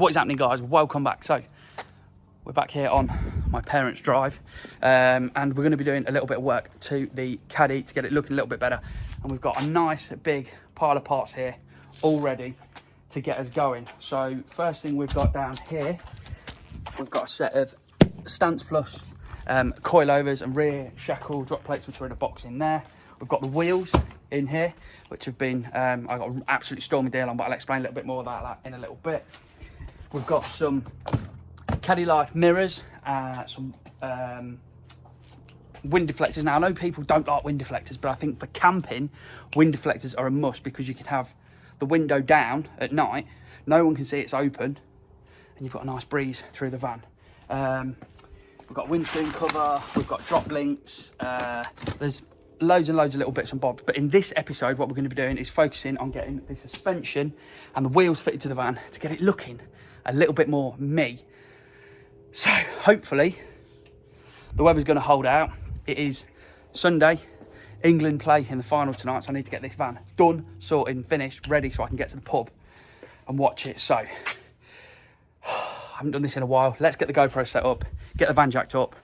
What is happening, guys? Welcome back. So we're back here on my parents' drive, and we're going to be doing a little bit of work to the Caddy to get it looking a little bit better. And we've got a nice big pile of parts here all ready to get us going. So first thing we've got down here, we've got a set of Stance Plus coilovers and rear shackle drop plates, which are in a box in there. We've got the wheels in here, which have been I got an absolutely stormy deal on, but I'll explain a little bit more about that in a little bit. We've got some Caddy Life mirrors, some wind deflectors. Now, I know people don't like wind deflectors, but I think for camping, wind deflectors are a must because you can have the window down at night, no one can see it's open, and you've got a nice breeze through the van. We've got windscreen cover, we've got drop links, there's loads and loads of little bits and bobs. But in this episode, what we're going to be doing is focusing on getting the suspension and the wheels fitted to the van to get it looking a little bit more me. So hopefully the weather's going to hold out. It is Sunday. England play in the final tonight, so I need to get this van done, sorted, finished, ready so I can get to the pub and watch it. So I haven't done this in a while. Let's get the GoPro set up, get the van jacked up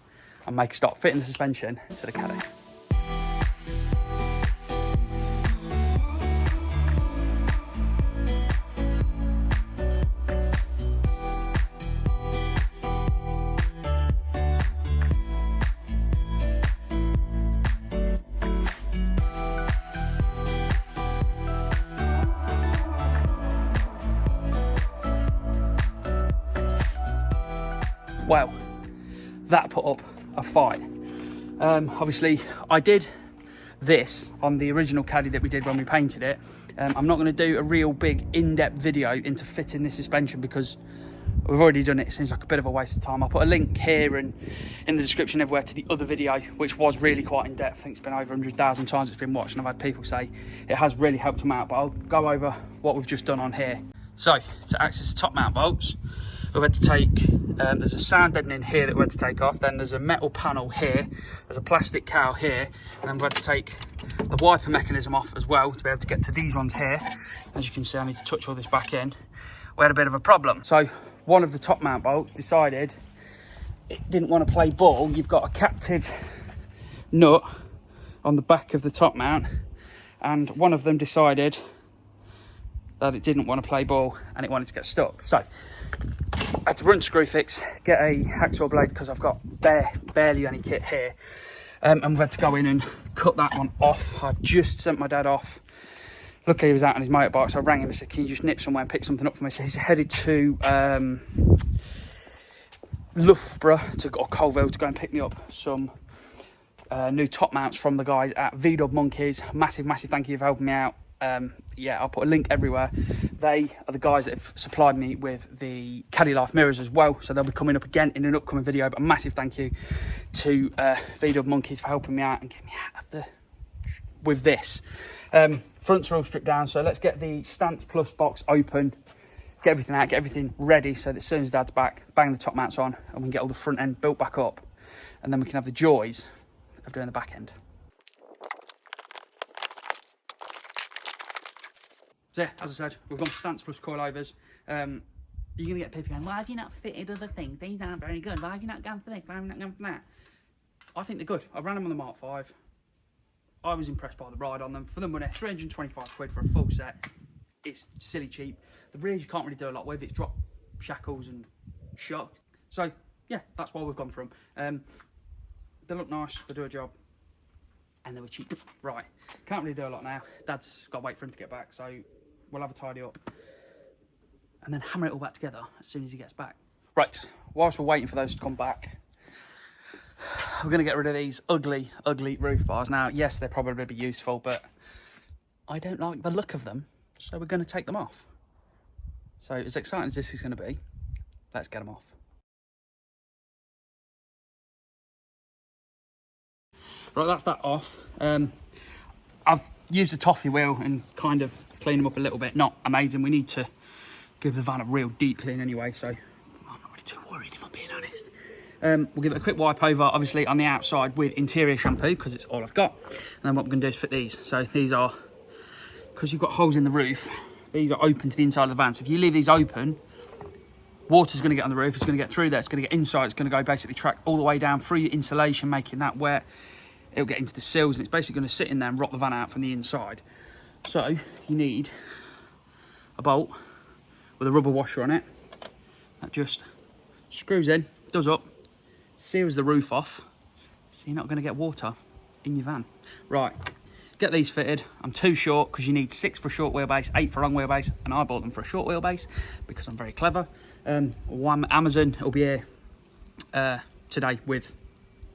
and make a start fitting the suspension to the Caddy. Well, that put up a fight. Obviously, I did this on the original Caddy that we did when we painted it. I'm not going to do a real big in-depth video into fitting this suspension because we've already done it. It seems like a bit of a waste of time. I'll put a link here and in the description everywhere to the other video, which was really quite in-depth. I think it's been over 100,000 times it's been watched, and I've had people say it has really helped them out, but I'll go over what we've just done on here. So, to access the top mount bolts, we've had to take, there's a sound deadening here that we had to take off, then there's a metal panel here, there's a plastic cowl here, and then we've had to take the wiper mechanism off as well to be able to get to these ones here. As you can see, I need to touch all this back in. We had a bit of a problem. So one of the top mount bolts decided it didn't want to play ball. You've got a captive nut on the back of the top mount, and one of them decided that it didn't want to play ball and it wanted to get stuck. So I had to run to Screwfix, get a hacksaw blade because I've got barely any kit here, and we've had to go in and cut that one off. I've just sent my dad off. Luckily he was out on his motorbike, so I rang him and said, can you just nip somewhere and pick something up for me? So he's headed to Loughborough or Coilovers to go and pick me up some new top mounts from the guys at VDUB Monkeys. Massive thank you for helping me out. Yeah, I'll put a link everywhere. They are the guys that have supplied me with the Caddy Life mirrors as well, so they'll be coming up again in an upcoming video. But a massive thank you to VDUB Monkeys for helping me out and getting me out of with this. Fronts are all stripped down, so let's get the Stance Plus box open, get everything out, get everything ready, so that as soon as Dad's back, bang the top mounts on and we can get all the front end built back up, and then we can have the joys of doing the back end. So yeah, as I said, we've gone for Stance Plus coilovers. You're going to get people going, why have you not fitted other things? These aren't very good. Why have you not gone for this? Why have you not gone for that? I think they're good. I ran them on the Mark 5. I was impressed by the ride on them. For the money, 325 quid for a full set. It's silly cheap. The rears you can't really do a lot with. It's drop shackles and shock. So yeah, that's why we've gone for them. They look nice, they do a job, and they were cheap. Right, can't really do a lot now. Dad's got to wait for him to get back, so we'll have a tidy up and then hammer it all back together as soon as he gets back. Right, whilst we're waiting for those to come back, we're going to get rid of these ugly roof bars. Now, yes, they'll probably be useful, but I don't like the look of them, so we're going to take them off. So as exciting as this is going to be, let's get them off. Right, that's that off. I've used a toffee wheel and kind of cleaned them up a little bit. Not amazing. We need to give the van a real deep clean anyway, so I'm not really too worried if I'm being honest. We'll give it a quick wipe over, obviously, on the outside with interior shampoo, because it's all I've got. And then what we're going to do is fit these. So these are, because you've got holes in the roof, these are open to the inside of the van. So if you leave these open, Water's going to get on the roof, it's going to get through there, it's going to get inside, it's going to go basically track all the way down through your insulation, making that wet. It'll get into the sills, and it's basically going to sit in there and rot the van out from the inside. So you need a bolt with a rubber washer on it that just screws in, does up, seals the roof off, so you're not going to get water in your van. Right, get these fitted. I'm too short because you need 6 for a short wheelbase, 8 for a long wheelbase, and I bought them for a short wheelbase because I'm very clever. Amazon will be here today with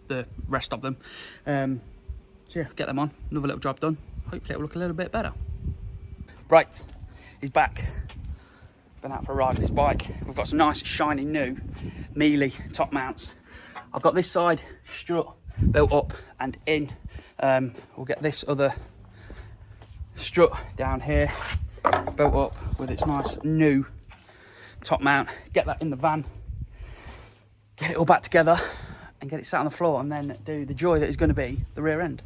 the rest of them. So yeah, get them on, another little job done. Hopefully it'll look a little bit better. Right, he's back. Been out for a ride with his bike. We've got some nice shiny new Mealy top mounts. I've got this side strut built up and in. We'll get this other strut down here built up with its nice new top mount. Get that in the van, get it all back together and get it sat on the floor, and then do the joy that is going to be the rear end.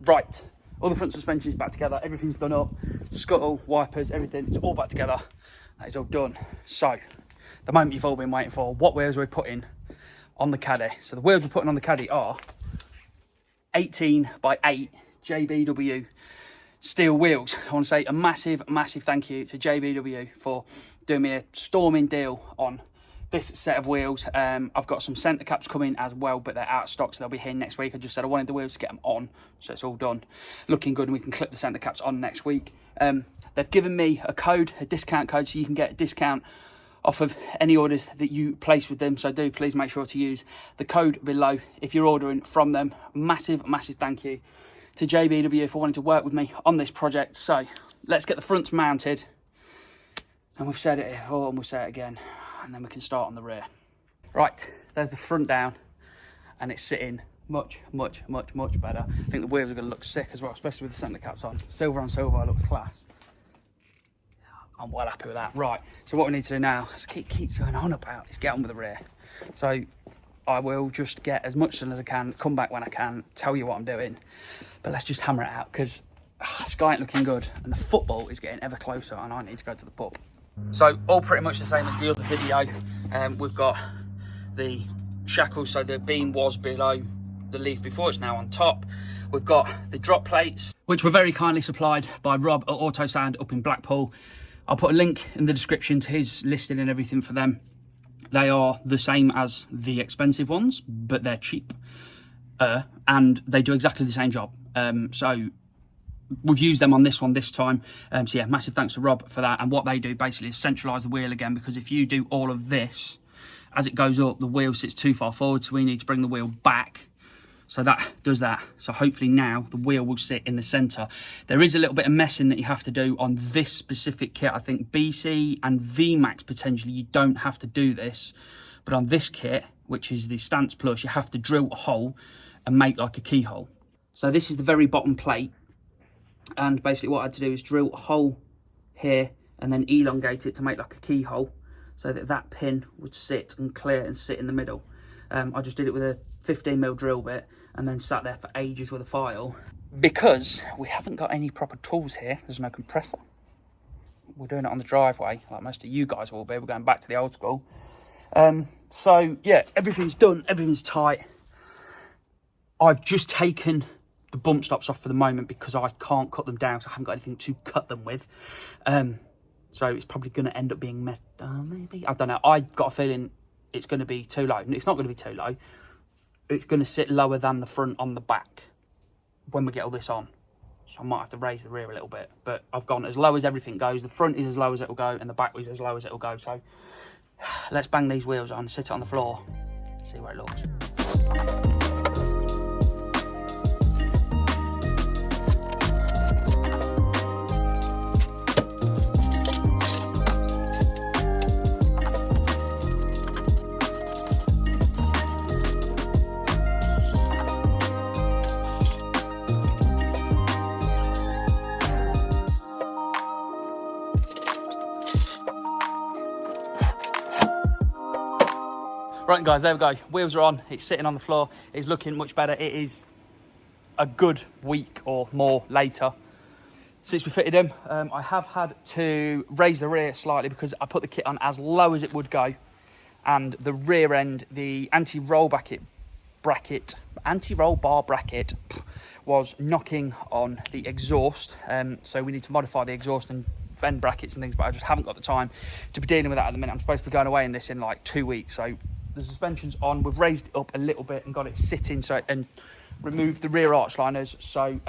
Right, all the front suspension is back together, everything's done up, scuttle, wipers, everything, it's all back together. That is all done. So, the moment you've all been waiting for, what wheels are we putting on the Caddy? So the wheels we're putting on the Caddy are 18 by 8 JBW steel wheels. I want to say a massive, massive thank you to JBW for doing me a storming deal on this set of wheels. I've got some centre caps coming as well, but they're out of stock, so they'll be here next week. I just said I wanted the wheels to get them on, so it's all done, looking good, and we can clip the centre caps on next week. They've given me a code, a discount code, so you can get a discount off of any orders that you place with them. So do please make sure to use the code below if you're ordering from them. Massive, massive thank you to JBW for wanting to work with me on this project. So let's get the fronts mounted, and we've said it before and we'll say it again, and then we can start on the rear. Right, there's the front down, and it's sitting much, much, much, much better. I think the wheels are going to look sick as well, especially with the centre caps on. Silver on silver looks class. I'm well happy with that. Right, so what we need to do now, is keep going on about, is get on with the rear. So I will just get as much done as I can, come back when I can, tell you what I'm doing. But let's just hammer it out, because the sky ain't looking good, and the football is getting ever closer, and I need to go to the pub. So all pretty much the same as the other video. We've got the shackles, so the beam was below the leaf before, it's now on top. We've got the drop plates, which were very kindly supplied by Rob at Autosound up in Blackpool. I'll put a link in the description to his listing and everything for them. They are the same as the expensive ones, but they're cheap, and they do exactly the same job. So we've used them on this one this time. So yeah, massive thanks to Rob for that. And what they do basically is centralise the wheel again, because if you do all of this, as it goes up, the wheel sits too far forward, so we need to bring the wheel back. So that does that. So hopefully now the wheel will sit in the centre. There is a little bit of messing that you have to do on this specific kit. I think BC and VMAX potentially you don't have to do this, but on this kit, which is the Stance Plus, you have to drill a hole and make like a keyhole. So this is the very bottom plate, and basically what I had to do is drill a hole here and then elongate it to make like a keyhole, so that that pin would sit and clear and sit in the middle. I just did it with a 15mm drill bit and then sat there for ages with a file. Because we haven't got any proper tools here, there's no compressor. We're doing it on the driveway, like most of you guys will be. We're going back to the old school. So yeah, everything's done, everything's tight. I've just taken the bump stops off for the moment because I can't cut them down, so I haven't got anything to cut them with. So it's probably going to end up being maybe, I don't know. I got a feeling it's going to be too low. It's not going to be too low. It's going to sit lower than the front on the back when we get all this on. So I might have to raise the rear a little bit. But I've gone as low as everything goes. The front is as low as it'll go, and the back is as low as it'll go. So let's bang these wheels on, sit it on the floor, see where it looks. Right guys, there we go, wheels are on, it's sitting on the floor, it's looking much better. It is a good week or more later, since we fitted them. I have had to raise the rear slightly because I put the kit on as low as it would go, and the rear end, the anti-roll bar bracket was knocking on the exhaust, so we need to modify the exhaust and bend brackets and things, but I just haven't got the time to be dealing with that at the minute. I'm supposed to be going away in this in like 2 weeks, so the suspension's on. We've raised it up a little bit and got it sitting and removed the rear arch liners, so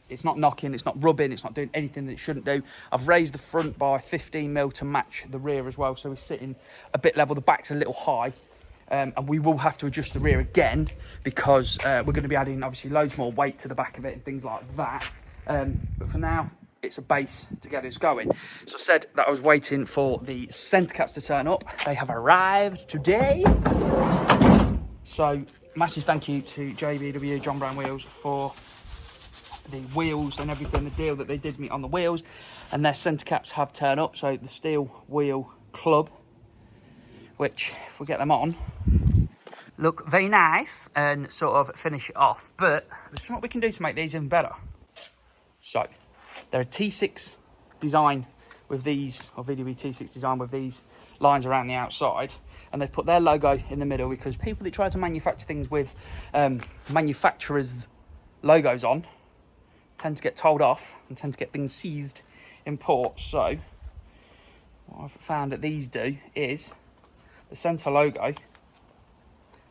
it's not knocking, it's not rubbing, it's not doing anything that it shouldn't do. I've raised the front by 15mm to match the rear as well, so we're sitting a bit level. The back's a little high, and we will have to adjust the rear again because we're going to be adding obviously loads more weight to the back of it and things like that. But for now, it's a base to get us going. So I said that I was waiting for the centre caps to turn up. They have arrived today. So massive thank you to VDUB John Brown Wheels for the wheels and everything, the deal that they did me on the wheels, and their centre caps have turned up. So the steel wheel club, which if we get them on, look very nice and sort of finish it off. But there's something we can do to make these even better. So they're a T6 design with these, or VDB T6 design with these lines around the outside, and they've put their logo in the middle because people that try to manufacture things with manufacturers' logos on tend to get told off and tend to get things seized in port. So what I've found that these do is the centre logo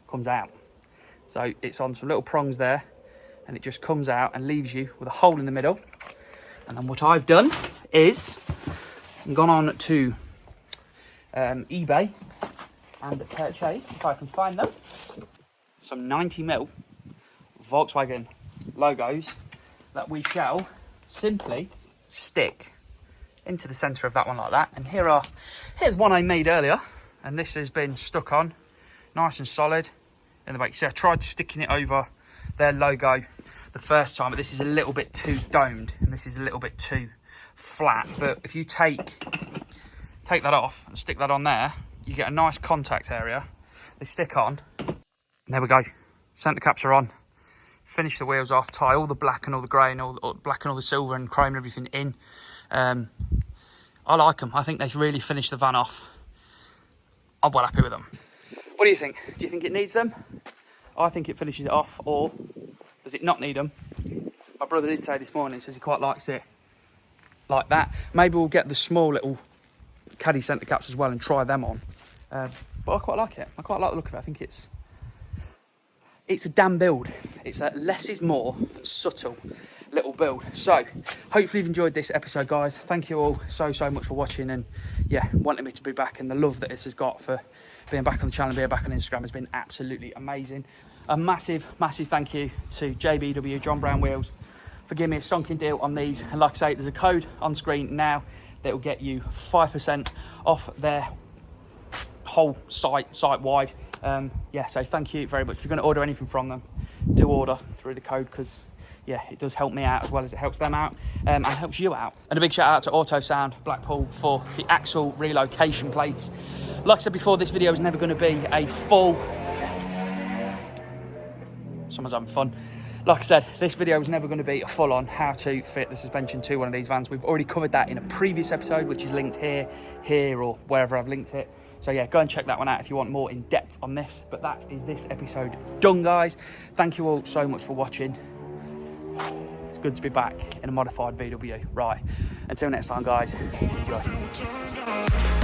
comes out. So it's on some little prongs there, and it just comes out and leaves you with a hole in the middle. And then what I've done is gone on to eBay and purchased, if I can find them, some 90mm Volkswagen logos that we shall simply stick into the centre of that one like that. And here's one I made earlier, and this has been stuck on nice and solid in the back. So I tried sticking it over their logo the first time, but this is a little bit too domed and this is a little bit too flat. But if you take that off and stick that on there, you get a nice contact area. They stick on, and there we go. Centre caps are on. Finish the wheels off, tie all the black and all the grey and all black and all the silver and chrome and everything in. I like them. I think they've really finished the van off. I'm well happy with them. What do you think? Do you think it needs them? I think it finishes it off, or does it not need them? My brother did say this morning, says he quite likes it like that. Maybe we'll get the small little Caddy centre caps as well and try them on. But I quite like it. I quite like the look of it. I think it's a damn build. It's a less is more, subtle little build. So hopefully you've enjoyed this episode, guys. Thank you all so much for watching, and yeah, wanting me to be back, and the love that this has got for being back on the channel, being back on Instagram has been absolutely amazing. A massive thank you to JBW John Brown Wheels for giving me a stonking deal on these. And like I say, there's a code on screen now that will get you 5% off their whole site-wide. Yeah, so thank you very much. If you're going to order anything from them, do order through the code, because yeah, it does help me out as well as it helps them out, and helps you out. And a big shout out to Autosound Blackpool for the axle relocation plates. Like I said before, this video is never going to be a full... Someone's having fun. Like I said, this video is never going to be a full-on how to fit the suspension to one of these vans. We've already covered that in a previous episode, which is linked here, or wherever I've linked it. So yeah, go and check that one out if you want more in depth on this. But that is this episode done, guys. Thank you all so much for watching. It's good to be back in a modified VW. Right, until next time, guys, enjoy.